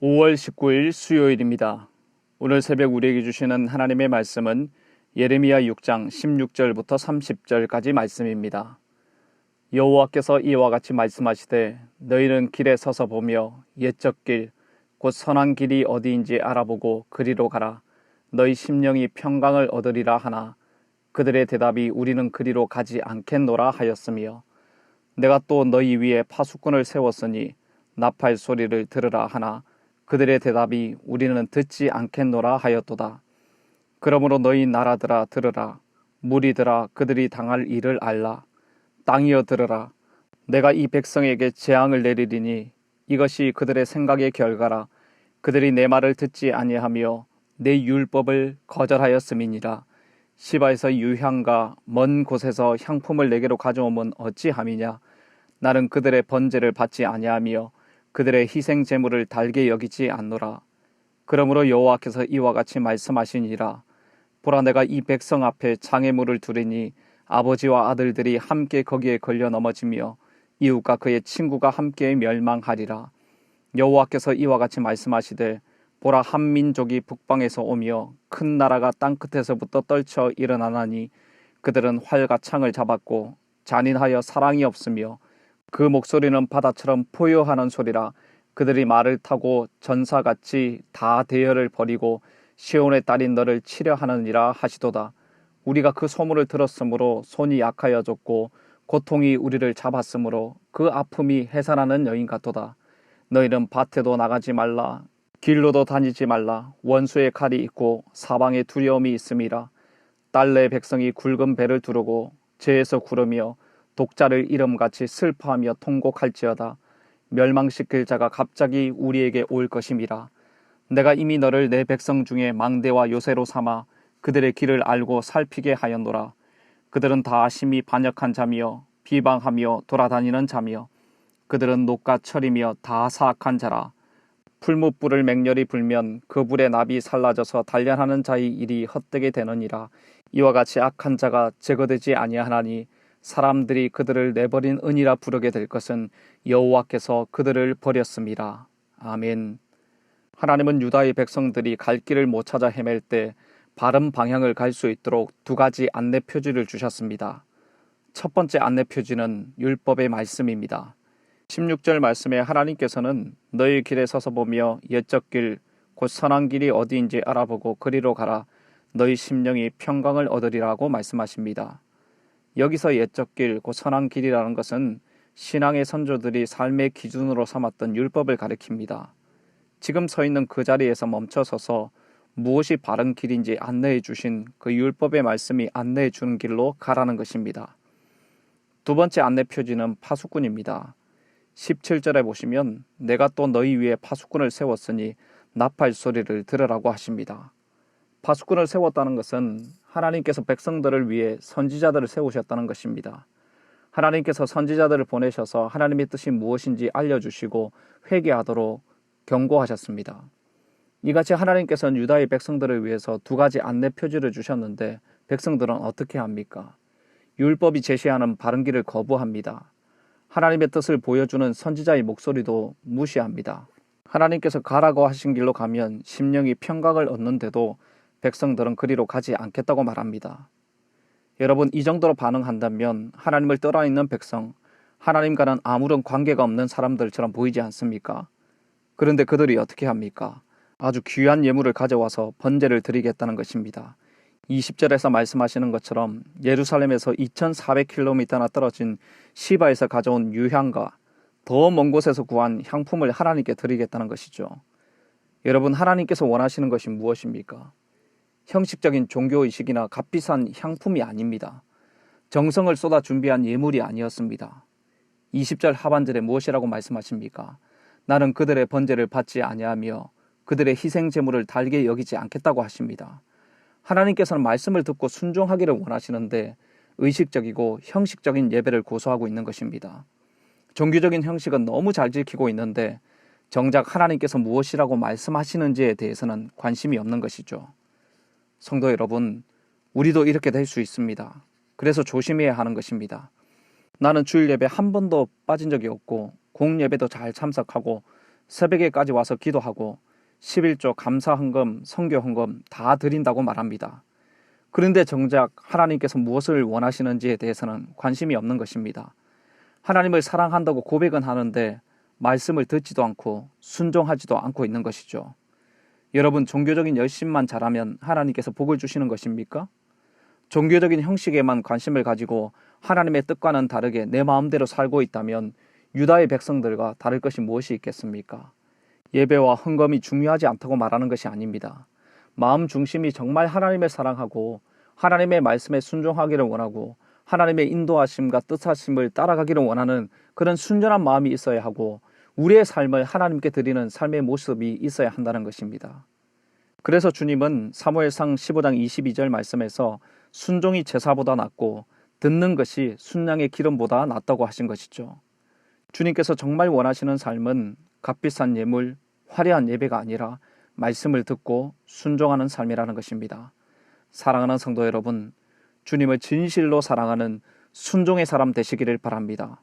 5월 19일 수요일입니다. 오늘 새벽 우리에게 주시는 하나님의 말씀은 예레미야 6장 16절부터 30절까지 말씀입니다. 여호와께서 이와 같이 말씀하시되 너희는 길에 서서 보며 옛적 길 곧 선한 길이 어디인지 알아보고 그리로 가라. 너희 심령이 평강을 얻으리라 하나 그들의 대답이 우리는 그리로 가지 않겠노라 하였으며 내가 또 너희 위에 파수꾼을 세웠으니 나팔 소리를 들으라 하나 그들의 대답이 우리는 듣지 않겠노라 하였도다. 그러므로 너희 나라들아 들으라. 무리들아 그들이 당할 일을 알라. 땅이여 들으라. 내가 이 백성에게 재앙을 내리리니 이것이 그들의 생각의 결과라. 그들이 내 말을 듣지 아니하며 내 율법을 거절하였음이니라. 시바에서 유향과 먼 곳에서 향품을 내게로 가져오면 어찌함이냐. 나는 그들의 번제를 받지 아니하며 그들의 희생 제물을 달게 여기지 않노라. 그러므로 여호와께서 이와 같이 말씀하시니라. 보라 내가 이 백성 앞에 장애물을 두리니 아버지와 아들들이 함께 거기에 걸려 넘어지며 이웃과 그의 친구가 함께 멸망하리라. 여호와께서 이와 같이 말씀하시되 보라 한 민족이 북방에서 오며 큰 나라가 땅끝에서부터 떨쳐 일어나나니 그들은 활과 창을 잡았고 잔인하여 사랑이 없으며 그 목소리는 바다처럼 포효하는 소리라. 그들이 말을 타고 전사같이 다 대열을 벌이고 시온의 딸인 너를 치려 하느니라 하시도다. 우리가 그 소문을 들었으므로 손이 약하여졌고 고통이 우리를 잡았으므로 그 아픔이 해산하는 여인 같도다. 너희는 밭에도 나가지 말라. 길로도 다니지 말라. 원수의 칼이 있고 사방에 두려움이 있음이라. 딸내 백성이 굵은 배를 두르고 죄에서 구르며 독자를 이름같이 슬퍼하며 통곡할지어다. 멸망시킬 자가 갑자기 우리에게 올 것임이라. 내가 이미 너를 내 백성 중에 망대와 요새로 삼아 그들의 길을 알고 살피게 하였노라. 그들은 다 심히 반역한 자며 비방하며 돌아다니는 자며 그들은 녹과 철이며 다 사악한 자라. 풀무불을 맹렬히 불면 그 불에 납이 살라져서 단련하는 자의 일이 헛되게 되느니라. 이와 같이 악한 자가 제거되지 아니하나니 사람들이 그들을 내버린 은이라 부르게 될 것은 여호와께서 그들을 버렸음이라. 아멘. 하나님은 유다의 백성들이 갈 길을 못 찾아 헤맬 때 바른 방향을 갈 수 있도록 두 가지 안내 표지를 주셨습니다. 첫 번째 안내 표지는 율법의 말씀입니다. 16절 말씀에 하나님께서는 너희 길에 서서 보며 옛적 길 곧 선한 길이 어디인지 알아보고 그리로 가라. 너희 심령이 평강을 얻으리라고 말씀하십니다. 여기서 옛적 길 곧 선한 길이라는 것은 신앙의 선조들이 삶의 기준으로 삼았던 율법을 가리킵니다. 지금 서 있는 그 자리에서 멈춰서서 무엇이 바른 길인지 안내해 주신 그 율법의 말씀이 안내해 주는 길로 가라는 것입니다. 두 번째 안내 표지는 파수꾼입니다. 17절에 보시면 내가 또 너희 위에 파수꾼을 세웠으니 나팔 소리를 들으라고 하십니다. 파수꾼을 세웠다는 것은 하나님께서 백성들을 위해 선지자들을 세우셨다는 것입니다. 하나님께서 선지자들을 보내셔서 하나님의 뜻이 무엇인지 알려주시고 회개하도록 경고하셨습니다. 이같이 하나님께서는 유다의 백성들을 위해서 두 가지 안내 표지를 주셨는데 백성들은 어떻게 합니까? 율법이 제시하는 바른 길을 거부합니다. 하나님의 뜻을 보여주는 선지자의 목소리도 무시합니다. 하나님께서 가라고 하신 길로 가면 심령이 평강을 얻는데도 백성들은 그리로 가지 않겠다고 말합니다. 여러분, 이 정도로 반응한다면 하나님을 떠나있는 백성, 하나님과는 아무런 관계가 없는 사람들처럼 보이지 않습니까? 그런데 그들이 어떻게 합니까? 아주 귀한 예물을 가져와서 번제를 드리겠다는 것입니다. 20절에서 말씀하시는 것처럼 예루살렘에서 2400km나 떨어진 시바에서 가져온 유향과 더 먼 곳에서 구한 향품을 하나님께 드리겠다는 것이죠. 여러분, 하나님께서 원하시는 것이 무엇입니까? 형식적인 종교의식이나 값비싼 향품이 아닙니다. 정성을 쏟아 준비한 예물이 아니었습니다. 20절 하반절에 무엇이라고 말씀하십니까? 나는 그들의 번제를 받지 아니하며 그들의 희생 제물을 달게 여기지 않겠다고 하십니다. 하나님께서는 말씀을 듣고 순종하기를 원하시는데 의식적이고 형식적인 예배를 고수하고 있는 것입니다. 종교적인 형식은 너무 잘 지키고 있는데 정작 하나님께서 무엇이라고 말씀하시는지에 대해서는 관심이 없는 것이죠. 성도 여러분, 우리도 이렇게 될 수 있습니다. 그래서 조심해야 하는 것입니다. 나는 주일 예배 한 번도 빠진 적이 없고 공예배도 잘 참석하고 새벽에까지 와서 기도하고 11조 감사헌금, 선교헌금 다 드린다고 말합니다. 그런데 정작 하나님께서 무엇을 원하시는지에 대해서는 관심이 없는 것입니다. 하나님을 사랑한다고 고백은 하는데 말씀을 듣지도 않고 순종하지도 않고 있는 것이죠. 여러분, 종교적인 열심만 잘하면 하나님께서 복을 주시는 것입니까? 종교적인 형식에만 관심을 가지고 하나님의 뜻과는 다르게 내 마음대로 살고 있다면 유다의 백성들과 다를 것이 무엇이 있겠습니까? 예배와 헌금이 중요하지 않다고 말하는 것이 아닙니다. 마음 중심이 정말 하나님을 사랑하고 하나님의 말씀에 순종하기를 원하고 하나님의 인도하심과 뜻하심을 따라가기를 원하는 그런 순전한 마음이 있어야 하고 우리의 삶을 하나님께 드리는 삶의 모습이 있어야 한다는 것입니다. 그래서 주님은 사무엘상 15장 22절 말씀에서 순종이 제사보다 낫고 듣는 것이 순양의 기름보다 낫다고 하신 것이죠. 주님께서 정말 원하시는 삶은 값비싼 예물, 화려한 예배가 아니라 말씀을 듣고 순종하는 삶이라는 것입니다. 사랑하는 성도 여러분, 주님을 진실로 사랑하는 순종의 사람 되시기를 바랍니다.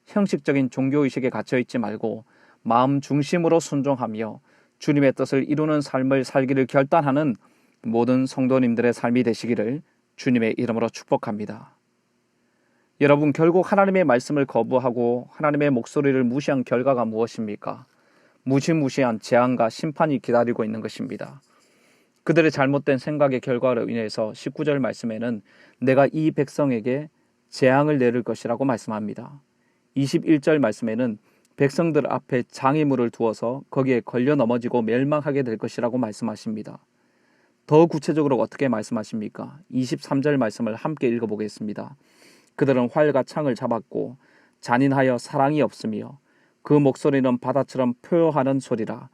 형식적인 종교의식에 갇혀있지 말고 마음 중심으로 순종하며 주님의 뜻을 이루는 삶을 살기를 결단하는 모든 성도님들의 삶이 되시기를 주님의 이름으로 축복합니다. 여러분, 결국 하나님의 말씀을 거부하고 하나님의 목소리를 무시한 결과가 무엇입니까? 무시무시한 재앙과 심판이 기다리고 있는 것입니다. 그들의 잘못된 생각의 결과로 인해서 19절 말씀에는 내가 이 백성에게 재앙을 내릴 것이라고 말씀합니다. 21절 말씀에는 백성들 앞에 장애물을 두어서 거기에 걸려 넘어지고 멸망하게 될 것이라고 말씀하십니다. 더 구체적으로 어떻게 말씀하십니까? 23절 말씀을 함께 읽어보겠습니다. 그들은 활과 창을 잡았고 잔인하여 사랑이 없으며 그 목소리는 바다처럼 표효하는 소리라.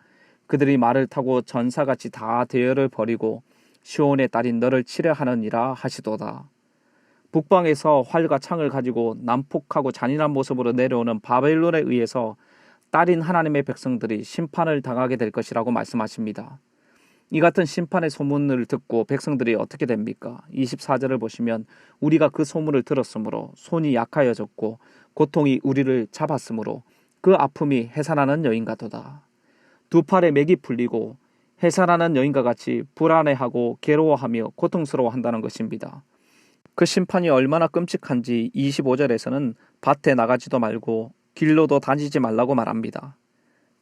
그들이 말을 타고 전사같이 다 대열을 버리고 시온의 딸인 너를 치려하느니라 하시도다. 북방에서 활과 창을 가지고 난폭하고 잔인한 모습으로 내려오는 바벨론에 의해서 딸인 하나님의 백성들이 심판을 당하게 될 것이라고 말씀하십니다. 이 같은 심판의 소문을 듣고 백성들이 어떻게 됩니까? 24절을 보시면 우리가 그 소문을 들었으므로 손이 약하여졌고 고통이 우리를 잡았으므로 그 아픔이 해산하는 여인같도다. 두 팔에 맥이 풀리고 해산하는 여인과 같이 불안해하고 괴로워하며 고통스러워한다는 것입니다. 그 심판이 얼마나 끔찍한지 25절에서는 밭에 나가지도 말고 길로도 다니지 말라고 말합니다.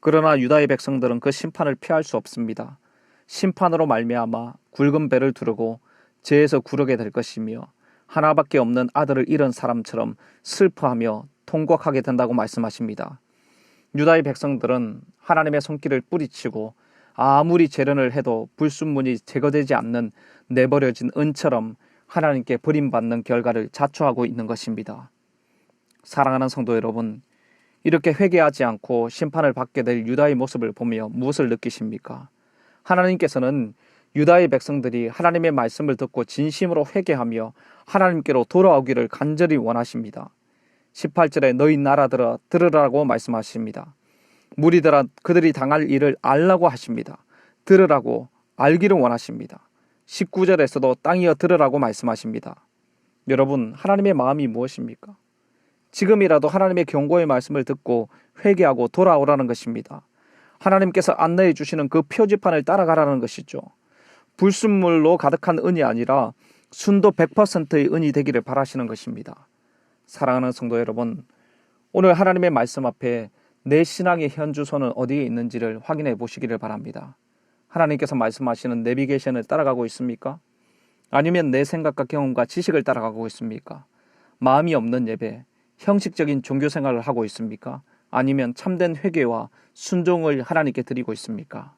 그러나 유다의 백성들은 그 심판을 피할 수 없습니다. 심판으로 말미암아 굵은 배를 두르고 죄에서 구르게 될 것이며 하나밖에 없는 아들을 잃은 사람처럼 슬퍼하며 통곡하게 된다고 말씀하십니다. 유다의 백성들은 하나님의 손길을 뿌리치고 아무리 재련을 해도 불순물이 제거되지 않는 내버려진 은처럼 하나님께 버림받는 결과를 자초하고 있는 것입니다. 사랑하는 성도 여러분, 이렇게 회개하지 않고 심판을 받게 될 유다의 모습을 보며 무엇을 느끼십니까? 하나님께서는 유다의 백성들이 하나님의 말씀을 듣고 진심으로 회개하며 하나님께로 돌아오기를 간절히 원하십니다. 18절에 너희 나라들아 들으라고 말씀하십니다. 무리들아 그들이 당할 일을 알라고 하십니다. 들으라고 알기를 원하십니다. 19절에서도 땅이여 들으라고 말씀하십니다. 여러분, 하나님의 마음이 무엇입니까? 지금이라도 하나님의 경고의 말씀을 듣고 회개하고 돌아오라는 것입니다. 하나님께서 안내해 주시는 그 표지판을 따라가라는 것이죠. 불순물로 가득한 은이 아니라 순도 100%의 은이 되기를 바라시는 것입니다. 사랑하는 성도 여러분, 오늘 하나님의 말씀 앞에 내 신앙의 현주소는 어디에 있는지를 확인해 보시기를 바랍니다. 하나님께서 말씀하시는 내비게이션을 따라가고 있습니까? 아니면 내 생각과 경험과 지식을 따라가고 있습니까? 마음이 없는 예배, 형식적인 종교 생활을 하고 있습니까? 아니면 참된 회개와 순종을 하나님께 드리고 있습니까?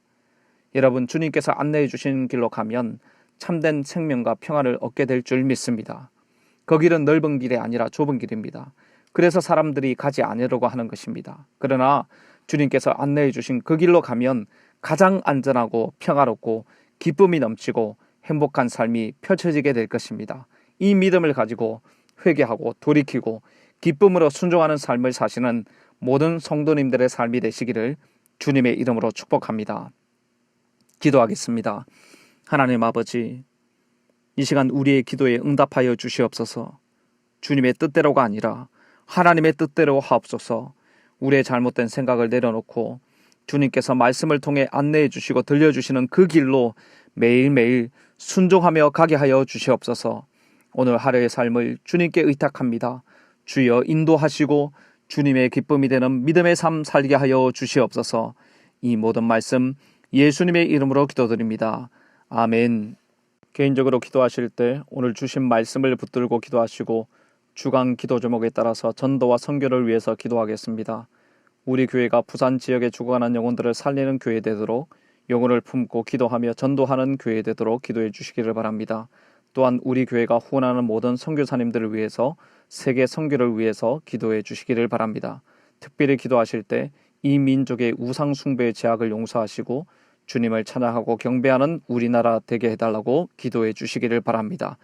여러분, 주님께서 안내해 주신 길로 가면 참된 생명과 평안을 얻게 될 줄 믿습니다. 그 길은 넓은 길이 아니라 좁은 길입니다. 그래서 사람들이 가지 않으려고 하는 것입니다. 그러나 주님께서 안내해 주신 그 길로 가면 가장 안전하고 평화롭고 기쁨이 넘치고 행복한 삶이 펼쳐지게 될 것입니다. 이 믿음을 가지고 회개하고 돌이키고 기쁨으로 순종하는 삶을 사시는 모든 성도님들의 삶이 되시기를 주님의 이름으로 축복합니다. 기도하겠습니다. 하나님 아버지, 이 시간 우리의 기도에 응답하여 주시옵소서. 주님의 뜻대로가 아니라 하나님의 뜻대로 하옵소서. 우리의 잘못된 생각을 내려놓고 주님께서 말씀을 통해 안내해 주시고 들려주시는 그 길로 매일매일 순종하며 가게 하여 주시옵소서. 오늘 하루의 삶을 주님께 의탁합니다. 주여 인도하시고 주님의 기쁨이 되는 믿음의 삶 살게 하여 주시옵소서. 이 모든 말씀 예수님의 이름으로 기도드립니다. 아멘. 개인적으로 기도하실 때 오늘 주신 말씀을 붙들고 기도하시고 주간 기도 제목에 따라서 전도와 선교를 위해서 기도하겠습니다. 우리 교회가 부산 지역에 죽어가는 영혼들을 살리는 교회 되도록 영혼을 품고 기도하며 전도하는 교회 되도록 기도해 주시기를 바랍니다. 또한 우리 교회가 후원하는 모든 선교사님들을 위해서 세계 선교를 위해서 기도해 주시기를 바랍니다. 특별히 기도하실 때 이 민족의 우상 숭배의 죄악을 용서하시고 주님을 찬양하고 경배하는 우리나라 되게 해달라고 기도해 주시기를 바랍니다.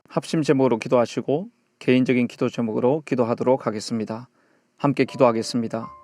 합심 제목으로 기도하시고 개인적인 기도 제목으로 기도하도록 하겠습니다. 함께 기도하겠습니다.